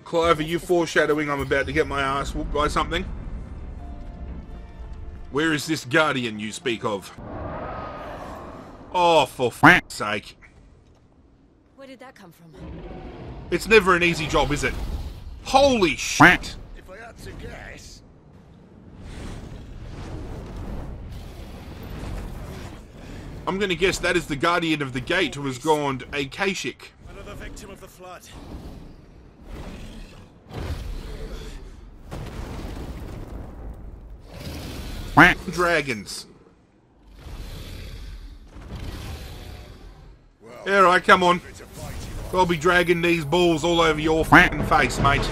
Clive, are you foreshadowing I'm about to get my ass whooped by something? Where is this guardian you speak of? Oh, for f***'s sake. Where did that come from? It's never an easy job, is it? Holy shit! If I had to guess... I'm gonna guess that is the guardian of the gate who has gone Akashic. Another victim of the flood. Dragons. Alright, come on. I'll be dragging these balls all over your f***ing face, mate.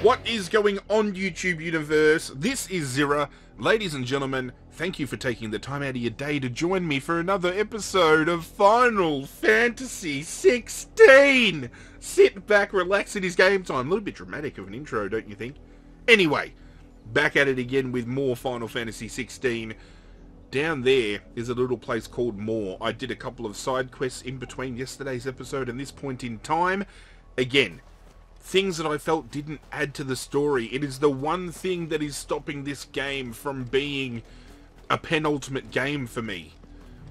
What is going on, YouTube universe? This is Zirra. Ladies and gentlemen, thank you for taking the time out of your day to join me for another episode of Final Fantasy XVI. Sit back, relax, it is game time. A little bit dramatic of an intro, don't you think? Anyway, back at it again with more Final Fantasy XVI. Down there is a little place called More. I did a couple of side quests in between yesterday's episode and this point in time. Again, things that I felt didn't add to the story. It is the one thing that is stopping this game from being a penultimate game for me.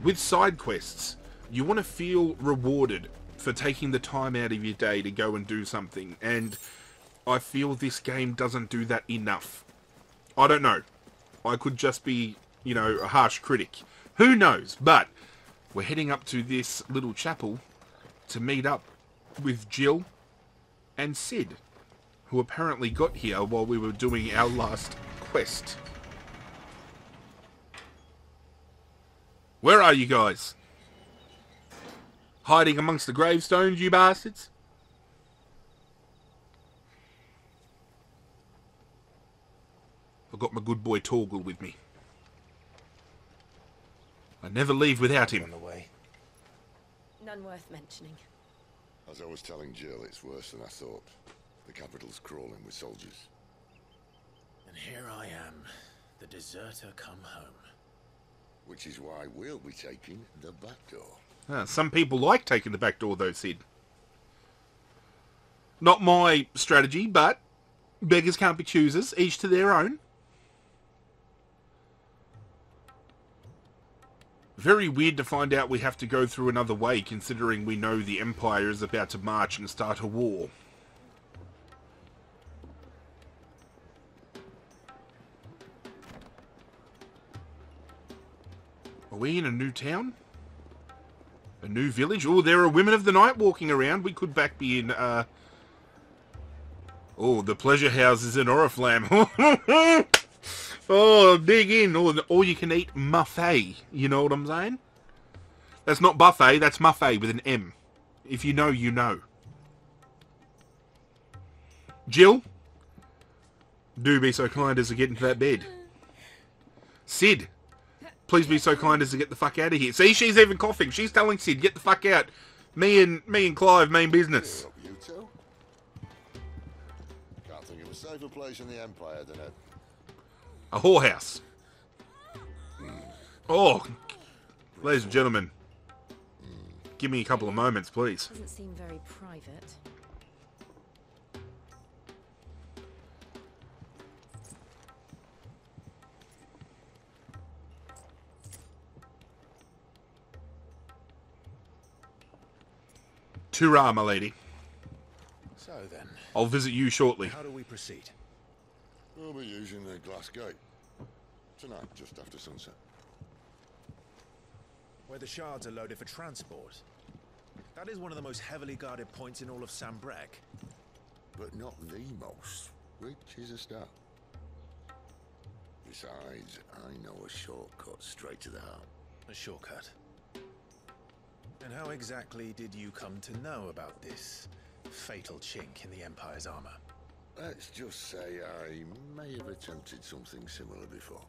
With side quests, you want to feel rewarded for taking the time out of your day to go and do something, and I feel this game doesn't do that enough. I don't know. I could just be, you know, a harsh critic. Who knows? But we're heading up to this little chapel to meet up with Jill and Sid, who apparently got here while we were doing our last quest. Where are you guys? Hiding amongst the gravestones, you bastards? I've got my good boy Torgal with me. I never leave without him. On the way. None worth mentioning. As I was telling Jill, it's worse than I thought. The capital's crawling with soldiers. And here I am, the deserter come home. Which is why we'll be taking the back door. Some people like taking the back door though, Sid. Not my strategy, but beggars can't be choosers, each to their own. Very weird to find out we have to go through another way, considering we know the Empire is about to march and start a war. Are we in a new town? A new village? Oh, there are women of the night walking around. We could back be in, oh, the pleasure houses in Oriflamme. Oh, dig in. Or you can eat buffet. You know what I'm saying? That's not buffet, that's buffet with an M. If you know, you know. Jill? Do be so kind as to get into that bed. Sid? Please be so kind as to get the fuck out of here. See, she's even coughing. She's telling Sid, get the fuck out. Me and Clive mean business. You two? Can't think of a safer place in the Empire than it. A whorehouse. Oh, ladies and gentlemen, give me a couple of moments, please. Doesn't seem very private. Tura, my lady. So then, I'll visit you shortly. how do we proceed? We'll be using the glass gate. Tonight, just after sunset. Where the shards are loaded for transport. That is one of the most heavily guarded points in all of Sambrek. But not the most, which is a start. Besides, I know a shortcut straight to the heart. A shortcut. And how exactly did you come to know about this fatal chink in the Empire's armor? Let's just say I may have attempted something similar before.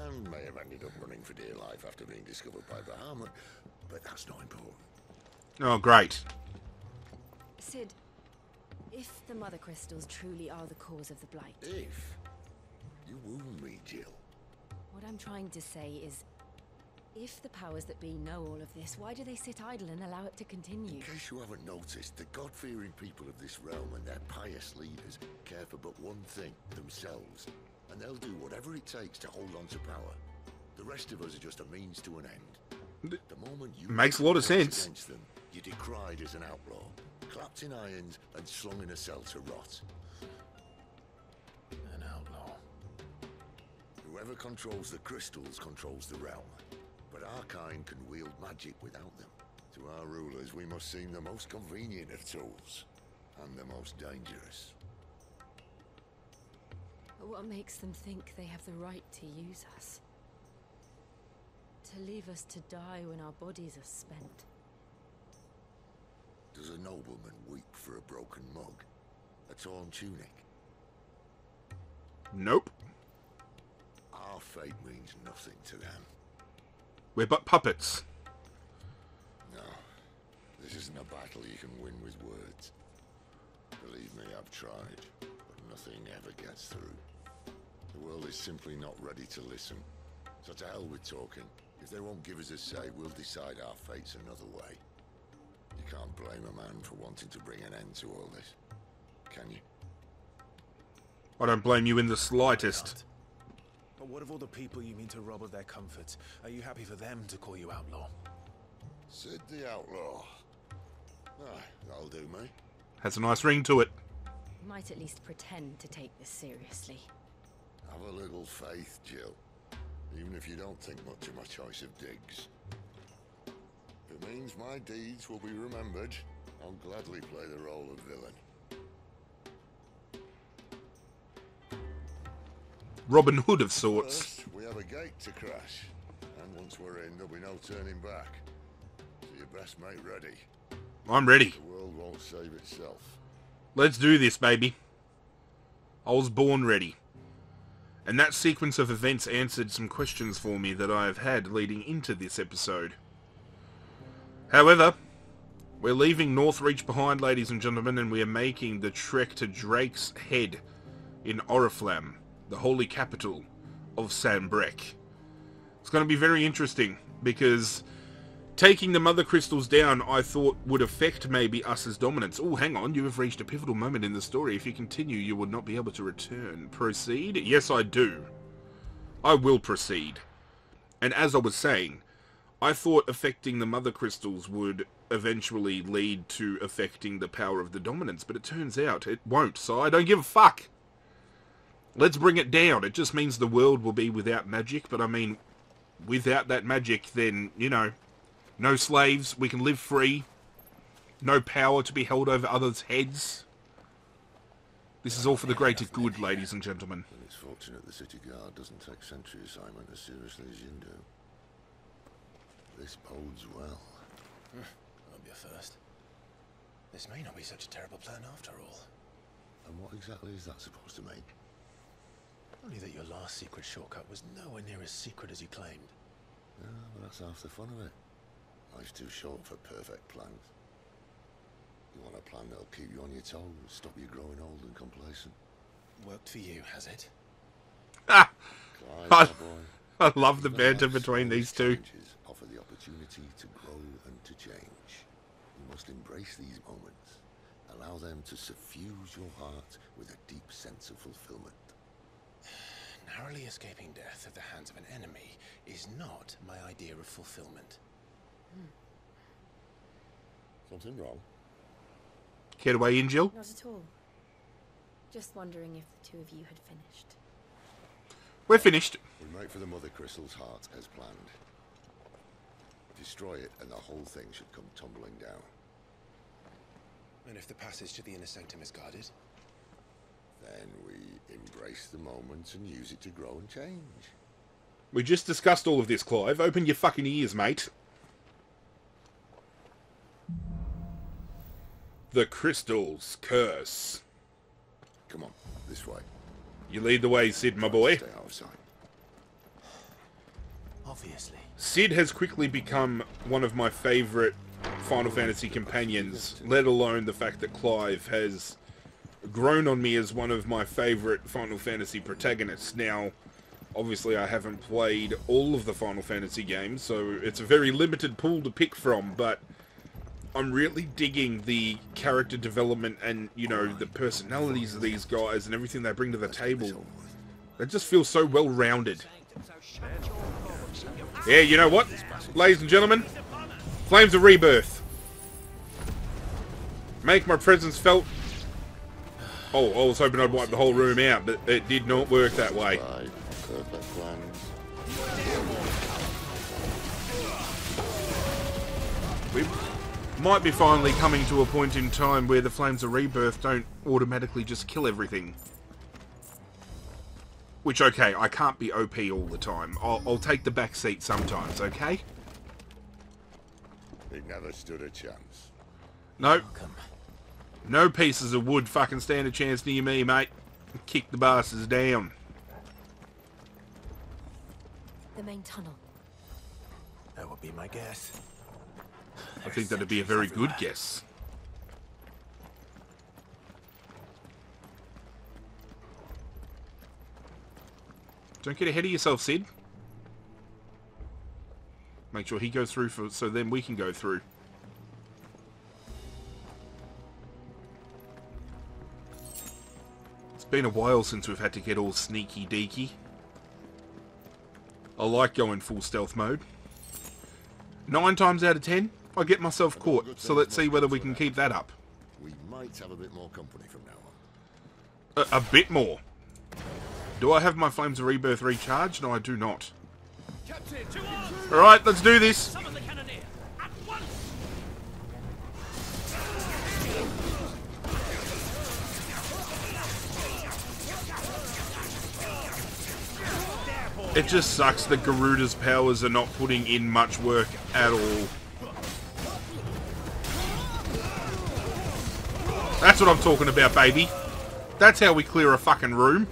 And may have ended up running for dear life after being discovered by Bahamut, but that's not important. Oh, great. Sid, if the Mother Crystals truly are the cause of the Blight... If? Jill? What I'm trying to say is, if the powers that be know all of this, why do they sit idle and allow it to continue? In case you haven't noticed, the God-fearing people of this realm and their pious leaders care for but one thing, themselves. And they'll do whatever it takes to hold on to power. The rest of us are just a means to an end. The moment you Makes a lot of sense. against them, you're decried as an outlaw, clapped in irons and slung in a cell to rot. An outlaw. Whoever controls the crystals controls the realm. But our kind can wield magic without them. To our rulers, we must seem the most convenient of tools. And the most dangerous. But what makes them think they have the right to use us? To leave us to die when our bodies are spent? Does a nobleman weep for a broken mug? A torn tunic? Nope. Our fate means nothing to them. We're but puppets. No, this isn't a battle you can win with words. Believe me, I've tried, but nothing ever gets through. The world is simply not ready to listen. So to hell with talking. If they won't give us a say, we'll decide our fates another way. You can't blame a man for wanting to bring an end to all this, can you? I don't blame you in the slightest. But what of all the people you mean to rob of their comforts? Are you happy for them to call you outlaw? Sid the Outlaw. Ah, that'll do me. Has a nice ring to it. You might at least pretend to take this seriously. Have a little faith, Jill. Even if you don't think much of my choice of digs. If it means my deeds will be remembered, I'll gladly play the role of villain. Robin Hood of sorts. First, we have a gate to crash. And once we're in, there'll be no turning back. So your best mate ready. I'm ready. The world won't save itself. Let's do this, baby. I was born ready. And that sequence of events answered some questions for me that I have had leading into this episode. However, we're leaving Northreach behind, ladies and gentlemen, and we are making the trek to Drake's Head in Oriflamme, the holy capital of Sanbreque. It's going to be very interesting, because taking the Mother Crystals down, I thought, would affect maybe us as dominants. Oh, hang on, you have reached a pivotal moment in the story. If you continue, you will not be able to return. Proceed? Yes, I do. I will proceed. And as I was saying, I thought affecting the Mother Crystals would eventually lead to affecting the power of the dominants, but it turns out it won't, so I don't give a fuck. Let's bring it down. It just means the world will be without magic, but I mean, without that magic, then, you know, no slaves, we can live free. No power to be held over others' heads. This is all for the greater good, ladies and gentlemen. And it's fortunate the City Guard doesn't take sentry assignment as seriously as you do. This bodes well. Won't be a first. This may not be such a terrible plan after all. And what exactly is that supposed to mean? Only that your last secret shortcut was nowhere near as secret as you claimed. Yeah, but that's half the fun of it. Life's too short for perfect plans. You want a plan that'll keep you on your toes, stop you growing old and complacent. Worked for you, has it? Ah! Clive, my boy. I love the Even banter life's between these smallest two. challenges offer the opportunity to grow and to change. You must embrace these moments. Allow them to suffuse your heart with a deep sense of fulfillment. Narrowly escaping death at the hands of an enemy is not my idea of fulfillment. Something wrong? Care to weigh in, Jill? Not at all. Just wondering if the two of you had finished. We're finished. We make for the Mother Crystal's heart as planned. Destroy it and the whole thing should come tumbling down. And if the passage to the inner sanctum is guarded? Then we embrace the moment and use it to grow and change. We just discussed all of this, Clive. Open your fucking ears, mate. The Crystal's Curse. Come on, this way. You lead the way, Sid, my boy. Stay out of sight. Obviously. Sid has quickly become one of my favourite Final Fantasy companions, let alone the fact that Clive has grown on me as one of my favourite Final Fantasy protagonists. Now, Obviously, I haven't played all of the Final Fantasy games, so it's a very limited pool to pick from, but I'm really digging the character development and, you know, the personalities of these guys and everything they bring to the table. They just feel so well-rounded. Yeah, you know what, ladies and gentlemen? Flames of Rebirth. Make my presence felt. Oh, I was hoping I'd wipe the whole room out, but it did not work that way. We might be finally coming to a point in time where the Flames of Rebirth don't automatically just kill everything. Which, okay, I can't be OP all the time. I'll take the back seat sometimes, okay? It never stood a chance. No. No pieces of wood fucking stand a chance near me, mate. Kick the bastards down. The main tunnel. That would be my guess. I think that'd be a very good guess. Don't get ahead of yourself, Sid. Make sure he goes through so then we can go through. It's been a while since we've had to get all sneaky deaky. I like going full stealth mode. 9 times out of 10, I get myself caught, so let's see whether we can keep that up. We might have a bit more company from now on. A bit more. Do I have my Flames of Rebirth recharged? No, I do not. Alright, let's do this. It just sucks that Garuda's powers are not putting in much work at all. That's what I'm talking about, baby. That's how we clear a fucking room.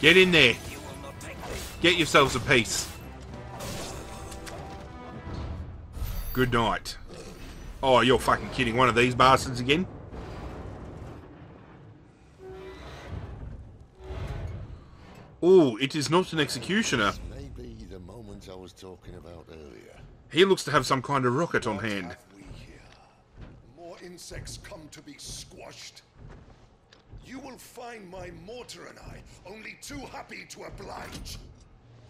Get in there. Get yourselves a piece. Good night. Oh, you're fucking kidding. One of these bastards again? Oh, it is not an executioner. Maybe the moment I was talking about earlier. He looks to have some kind of rocket on hand. More insects come to be squashed. You will find my mortar and I only too happy to oblige.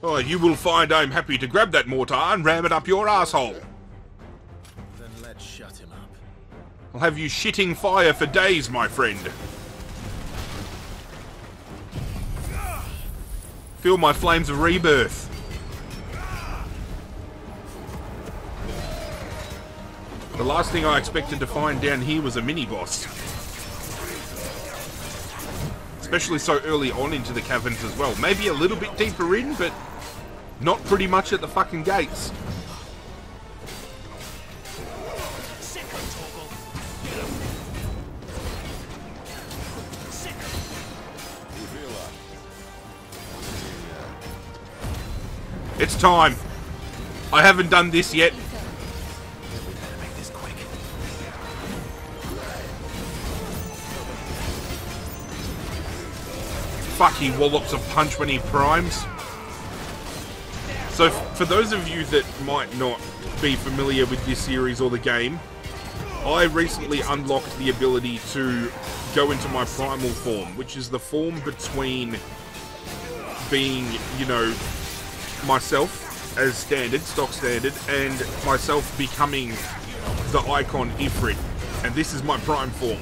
Oh, you will find I'm happy to grab that mortar and ram it up your asshole. Then let's shut him up. I'll have you shitting fire for days, my friend. Feel my Flames of Rebirth. The last thing I expected to find down here was a mini-boss. Especially so early on into the caverns as well. Maybe a little bit deeper in, but not pretty much at the fucking gates. It's time. I haven't done this yet. Fuck, he wallops a punch when he primes. So, for those of you that might not be familiar with this series or the game, I recently unlocked the ability to go into my primal form, which is the form between being, you know, myself as standard, stock standard, and myself becoming the Eikon Ifrit. And this is my prime form.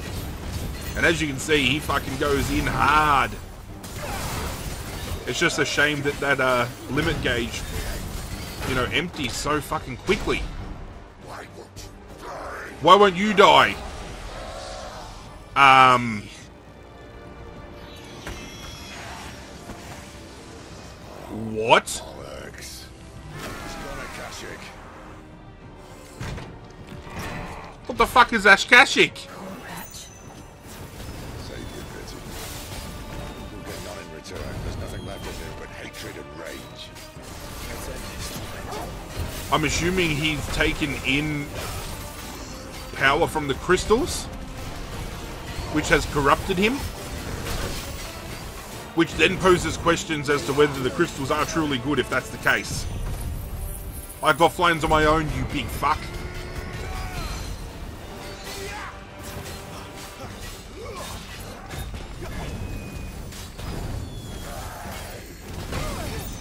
And as you can see, he fucking goes in hard. It's just a shame that that limit gauge, you know, empties so fucking quickly. Why won't you die? What? Bollocks. He's gone Akashic. What the fuck is Akashic? Save your pity. You'll get none in return. There's nothing left of him but hatred and rage. I'm assuming he's taken in power from the crystals, which has corrupted him. Which then poses questions as to whether the crystals are truly good if that's the case. I've got flames on my own, you big fuck.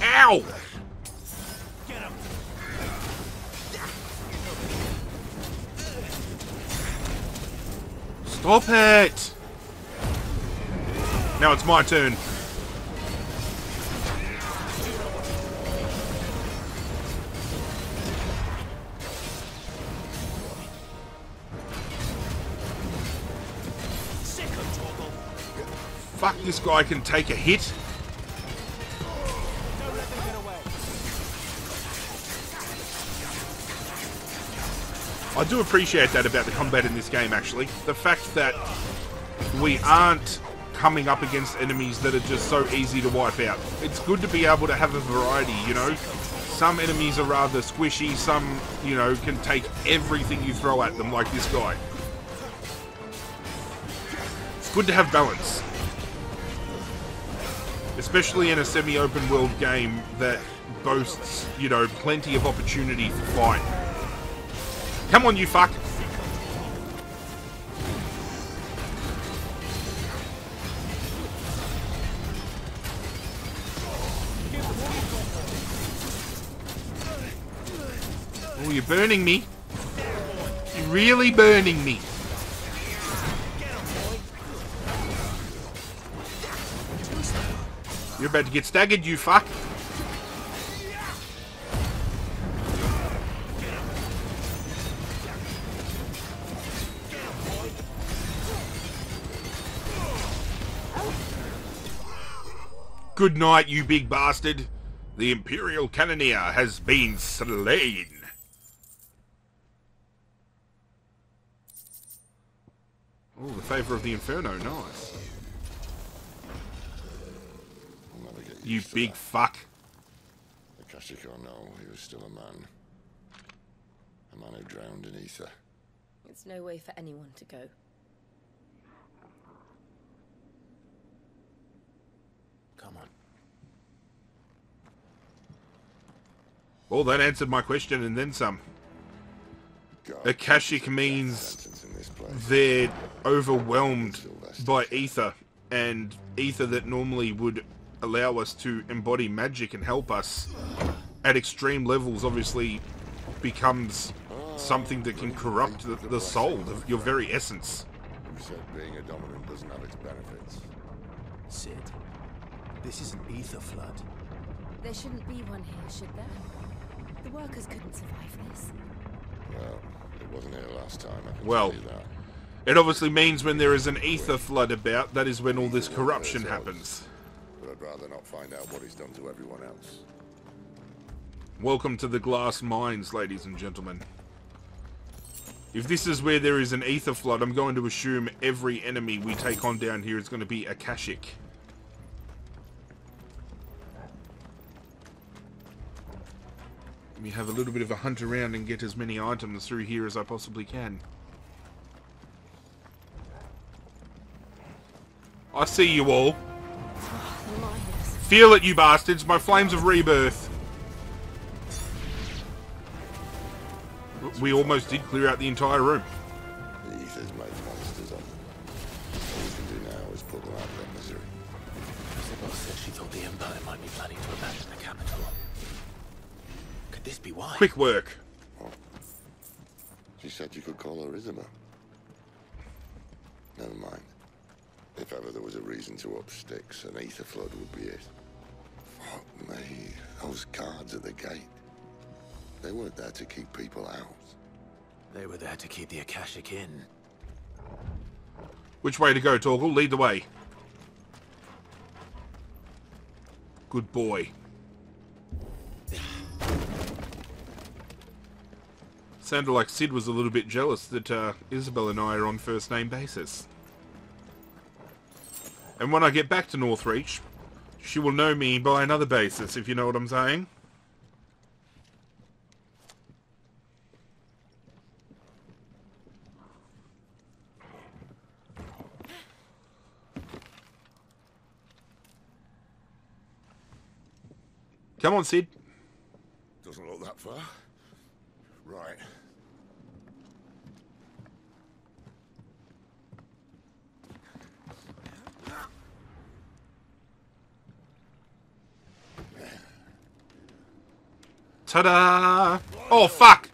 Ow! Stop it! Now it's my turn. Fuck, this guy can take a hit. I do appreciate that about the combat in this game, actually. The fact that we aren't coming up against enemies that are just so easy to wipe out. It's good to be able to have a variety, you know? Some enemies are rather squishy, some, you know, can take everything you throw at them, like this guy. It's good to have balance. Especially in a semi-open world game that boasts, you know, plenty of opportunity for fight. Come on, you fuck! Oh, you're burning me. You're really burning me. You're about to get staggered, you fuck. Good night, you big bastard. The Imperial Cannoneer has been slain. Oh, the Favor of the Inferno, nice. You big fuck. Akashic or no, he was still a man. A man who drowned in ether. It's no way for anyone to go. Come on. Well, that answered my question and then some. God, Akashic means they're overwhelmed by ether, and ether that normally would allow us to embody magic and help us at extreme levels obviously becomes something that can corrupt the soul, your very essence. Who said being a dominant doesn't have its benefits? Sid, this is an ether flood. There shouldn't be one here, should there? The workers couldn't survive this. Well, it wasn't here last time, I can Well, tell you that. it obviously means when there is an ether flood about, that is when all this corruption happens. But I'd rather not find out what he's done to everyone else. Welcome to the glass mines, ladies and gentlemen. If this is where there is an ether flood, I'm going to assume every enemy we take on down here is going to be Akashic. Let me have a little bit of a hunt around and get as many items through here as I possibly can. I see you all. Feel it, you bastards. My flames of rebirth. We almost did clear out the entire room. The ether's made monsters of them. All we can do now is put them out of their misery. Isabel said she thought the Empire might be planning to abandon the capital. Could this be why? Quick work. What? She said you could call her Isabel. Never mind. If ever there was a reason to up sticks, an ether flood would be it. Fuck me. Those guards at the gate. They weren't there to keep people out. They were there to keep the Akashic in. Which way to go, Torgal? Lead the way. Good boy. Sounded like Sid was a little bit jealous that Isabel and I are on first name basis. And when I get back to Northreach, she will know me by another basis, if you know what I'm saying. Come on, Sid. Doesn't look that far. Right. Ta-da! Oh, fuck!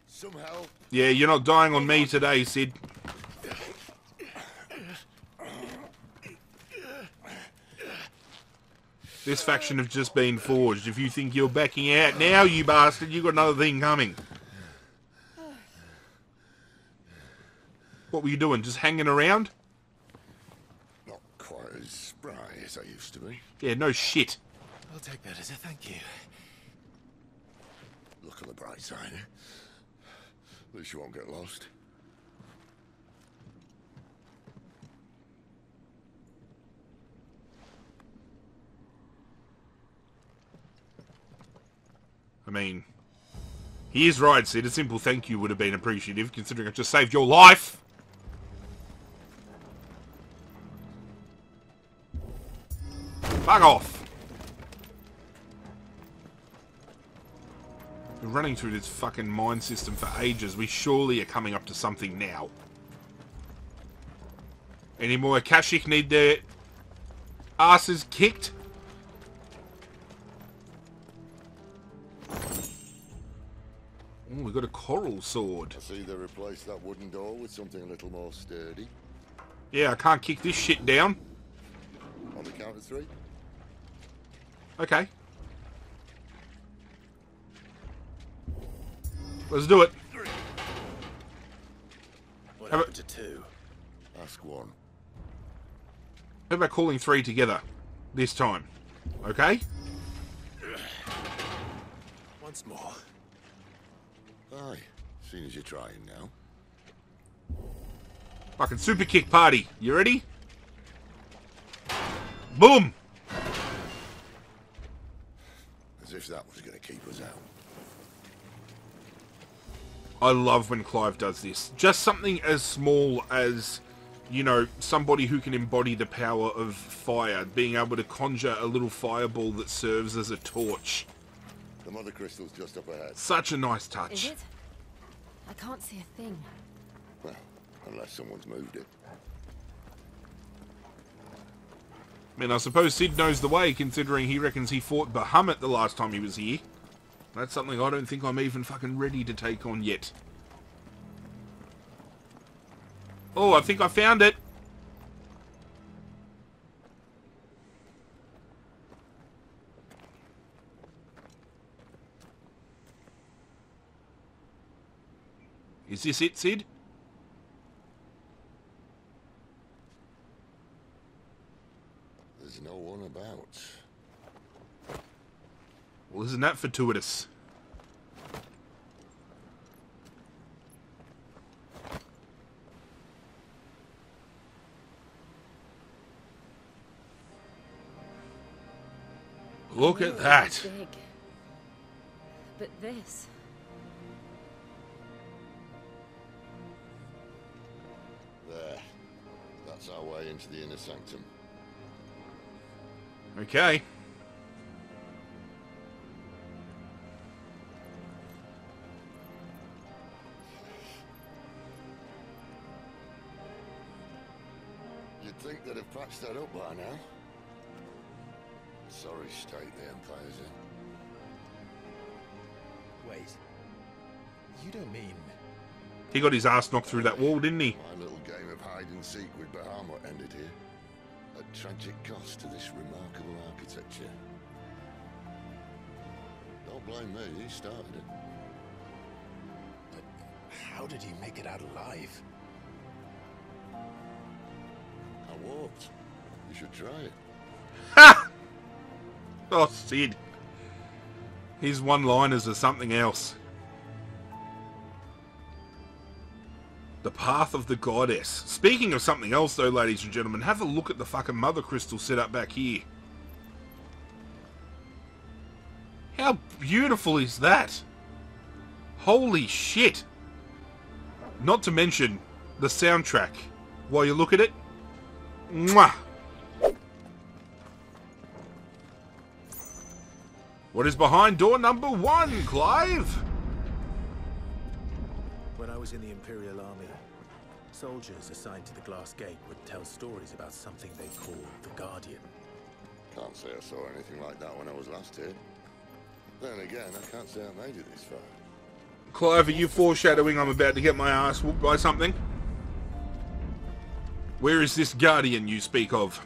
Some help. Yeah, you're not dying on me today, Sid. This faction have just been forged. If you think you're backing out now, you bastard, you got another thing coming. What were you doing? Just hanging around? Not quite as spry as I used to be. Yeah, no shit. I'll take that as a thank you. Look on the bright side. At least you won't get lost. I mean, he is right, Sid. A simple thank you would have been appreciative, considering I just saved your life. Fuck off. Been running through this fucking mine system for ages. We surely are coming up to something now. Any more Akashic need their asses kicked? Oh, we got a coral sword. I see they replaced that wooden door with something a little more sturdy. Yeah, I can't kick this shit down. On the count of 3. Okay. Let's do it. What How happened to 2? Ask 1. How about calling 3 together? This time. Okay? Once more. Aye, seeing as you're trying now. Fucking super kick party. You ready? Boom! As if that was going to keep us out. I love when Clive does this. Just something as small as, you know, somebody who can embody the power of fire, being able to conjure a little fireball that serves as a torch. The mother crystal's just up ahead. Such a nice Is touch. it? I can't see a thing. Well, unless someone's moved it. I mean, I suppose Sid knows the way, considering he reckons he fought Bahamut the last time he was here. That's something I don't think I'm even fucking ready to take on yet. Oh, I think I found it. Is this it, Sid? There's no one about. Well, isn't that fortuitous? Look at that. Big. But this. There. That's our way into the inner sanctum. Okay. You'd think they'd have patched that up by now. Sorry state the Empire's in. Wait. You don't mean... He got his ass knocked through that wall, didn't he? My little game of hide and seek with Bahamut ended here. At tragic cost to this remarkable architecture. Don't blame me, he started it. But how did he make it out alive? I walked. You should try it. Ha! Oh, Sid. His one-liners are something else. The Path of the Goddess. Speaking of something else, though, ladies and gentlemen, have a look at the fucking Mother Crystal set up back here. How beautiful is that? Holy shit. Not to mention the soundtrack. While you look at it. Mwah! What is behind door number 1, Clive? When I was in the Imperial Army, soldiers assigned to the Glass Gate would tell stories about something they called the Guardian. Can't say I saw anything like that when I was last here. Then again, I can't say I made it this far. Clive, are you foreshadowing I'm about to get my ass whooped by something? Where is this Guardian you speak of?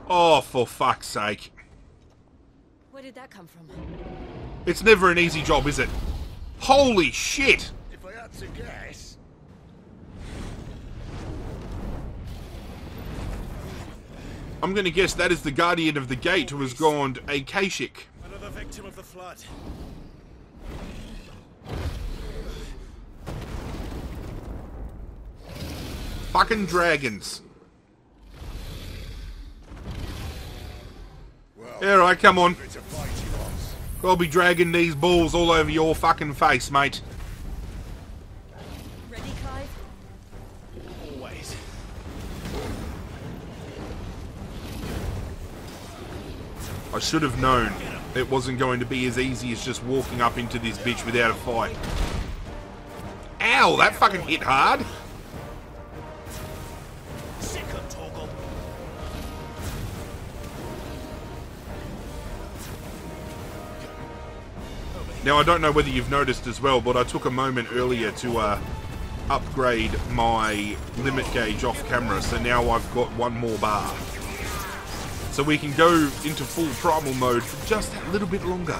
Oh, for fuck's sake. Where did that come from? It's never an easy job, is it? Holy shit! If I had to guess... I'm gonna guess that is the Guardian of the Gate who has gone Akashic. Another victim of the flood. Fucking dragons. Alright, come on. It's a fight he wants. I'll be dragging these balls all over your fucking face, mate. Ready, Clive? Always. I should have known it wasn't going to be as easy as just walking up into this bitch without a fight. Ow, that fucking hit hard. Now, I don't know whether you've noticed as well, but I took a moment earlier to upgrade my limit gauge off camera, so now I've got one more bar. So we can go into full primal mode for just a little bit longer.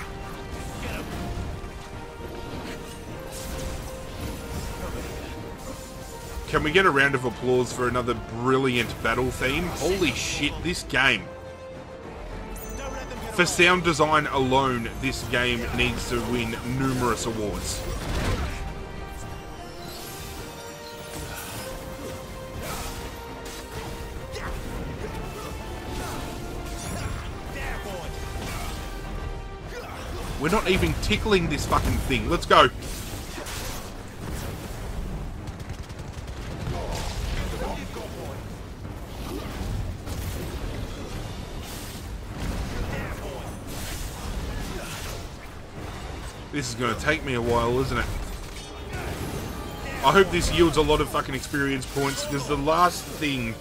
Can we get a round of applause for another brilliant battle theme? Holy shit, this game. For sound design alone, this game needs to win numerous awards. We're not even tickling this fucking thing. Let's go. This is going to take me a while, isn't it? I hope this yields a lot of fucking experience points, because the last thing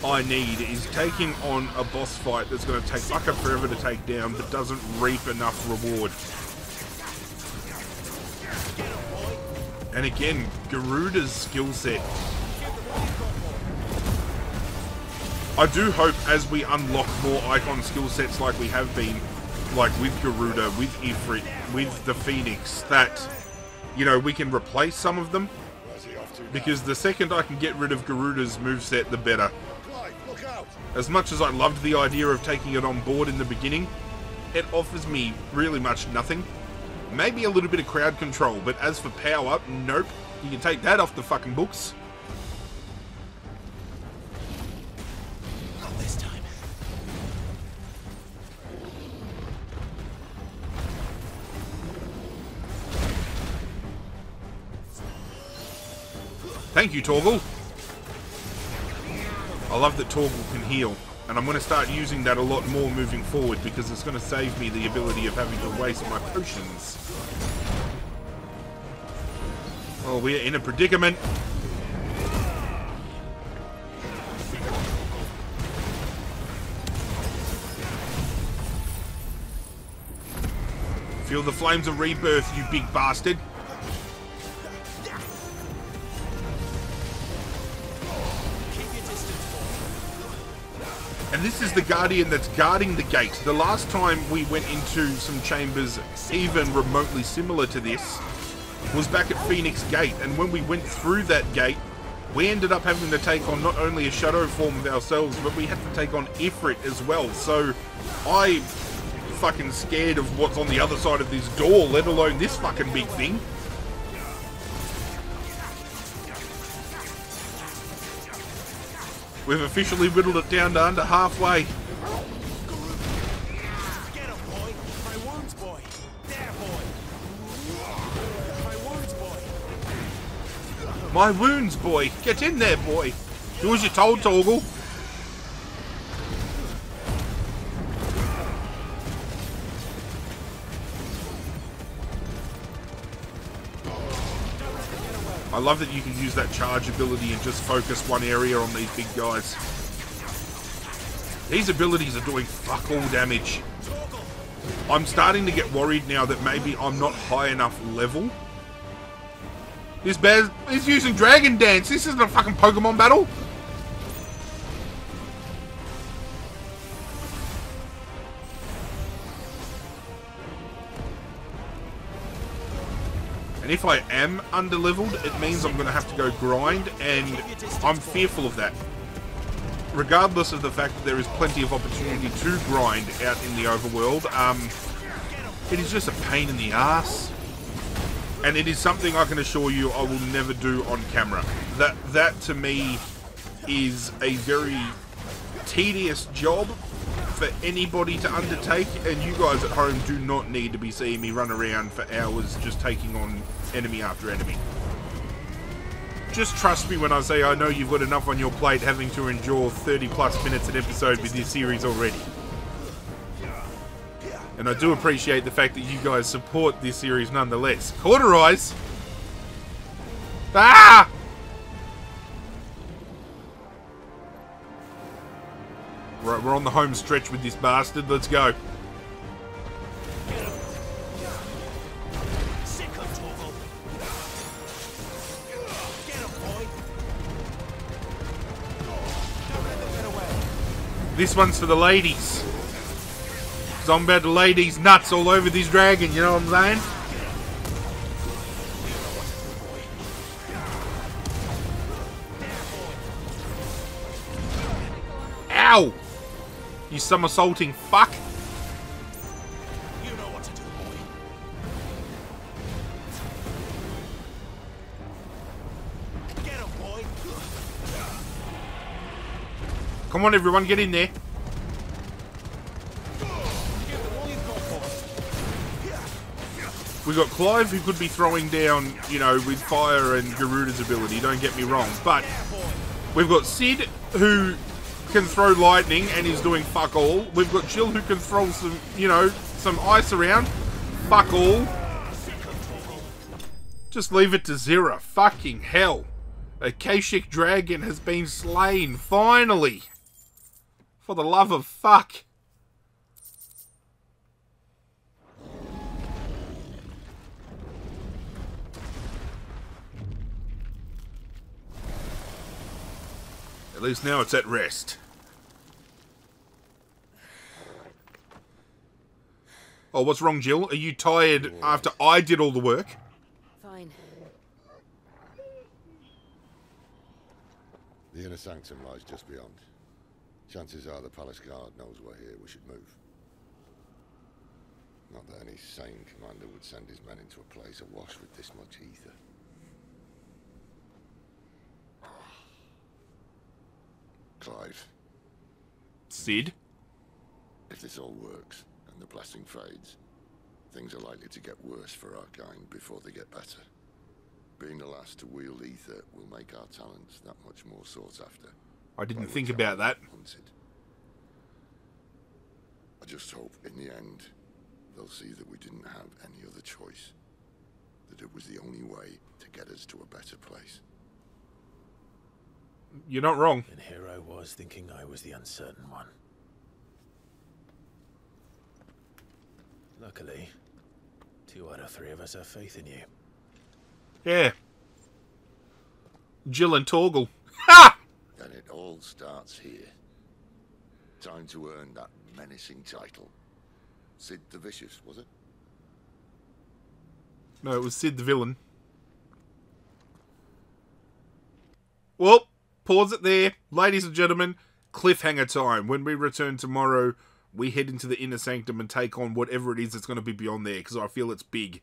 I need is taking on a boss fight that's going to take fucking forever to take down, but doesn't reap enough reward. And again, Garuda's skill set. I do hope as we unlock more Eikon skill sets like we have been, like with Garuda, with Ifrit, with the Phoenix, that, you know, we can replace some of them. Because the second I can get rid of Garuda's moveset, the better. As much as I loved the idea of taking it on board in the beginning, it offers me really much nothing. Maybe a little bit of crowd control, but as for power, nope. You can take that off the fucking books. Not this time. Thank you, Torgal. I love that Torgal can heal, and I'm going to start using that a lot more moving forward because it's going to save me the ability of having to waste my potions. Oh, we're in a predicament. Feel the flames of rebirth, you big bastard. And this is the Guardian that's guarding the gate. The last time we went into some chambers even remotely similar to this, was back at Phoenix Gate, and when we went through that gate, we ended up having to take on not only a shadow form of ourselves, but we had to take on Ifrit as well. So I'm fucking scared of what's on the other side of this door, let alone this fucking big thing. We've officially whittled it down to under halfway. Get him, boy! My wounds, boy! There, boy! My wounds, boy! My wounds, boy! Get in there, boy! Do as you're told, Torgal. I love that you can use that charge ability and just focus one area on these big guys. These abilities are doing fuck all damage. I'm starting to get worried now that maybe I'm not high enough level. This bear is using Dragon Dance. This isn't a fucking Pokemon battle. And if I am underleveled, it means I'm going to have to go grind, and I'm fearful of that. Regardless of the fact that there is plenty of opportunity to grind out in the overworld, it is just a pain in the ass. And it is something I can assure you I will never do on camera. That to me is a very tedious job for anybody to undertake, and you guys at home do not need to be seeing me run around for hours just taking on enemy after enemy. Just trust me when I say I know you've got enough on your plate having to endure 30 plus minutes an episode with this series already. And I do appreciate the fact that you guys support this series nonetheless. Cauterize! Ah! Right, we're on the home stretch with this bastard. Let's go. This one's for the ladies. Because I'm about to lay these nuts all over this dragon, you know what I'm saying? Ow! You somersaulting fuck. You know what to do, boy. Get him, boy. Come on, everyone, get in there. We got Clive, who could be throwing down, you know, with fire and Garuda's ability, don't get me wrong. But we've got Sid, who can throw lightning and is doing fuck all. We've got Jill, who can throw some, you know, some ice around. Fuck all. Just leave it to Zira. Fucking hell. A Kashyyyk dragon has been slain, finally. For the love of fuck. At least now it's at rest. Oh, what's wrong, Jill? Are you tired after I did all the work? Fine. The inner sanctum lies just beyond. Chances are the palace guard knows we're here. We should move. Not that any sane commander would send his men into a place awash with this much ether. Clive. Sid? If this all works, and the blessing fades, things are likely to get worse for our kind before they get better. Being the last to wield ether will make our talents that much more sought after. I didn't think about that. Hunted. I just hope, in the end, they'll see that we didn't have any other choice. That it was the only way to get us to a better place. You're not wrong. And here I was thinking I was the uncertain one. Luckily, 2 out of 3 of us have faith in you. Yeah. Jill and Torgal. Ha! And it all starts here. Time to earn that menacing title. Sid the Vicious, was it? No, it was Sid the villain. Well, pause it there. Ladies and gentlemen, cliffhanger time. When we return tomorrow, we head into the inner sanctum and take on whatever it is that's going to be beyond there, because I feel it's big.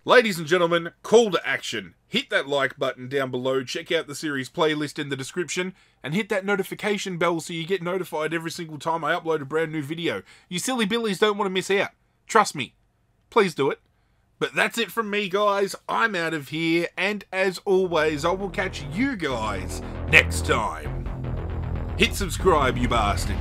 Ladies and gentlemen, call to action. Hit that like button down below, check out the series playlist in the description, and hit that notification bell so you get notified every single time I upload a brand new video. You silly billies don't want to miss out. Trust me. Please do it. But that's it from me, guys. I'm out of here, and as always, I will catch you guys next time. Hit subscribe, you bastard.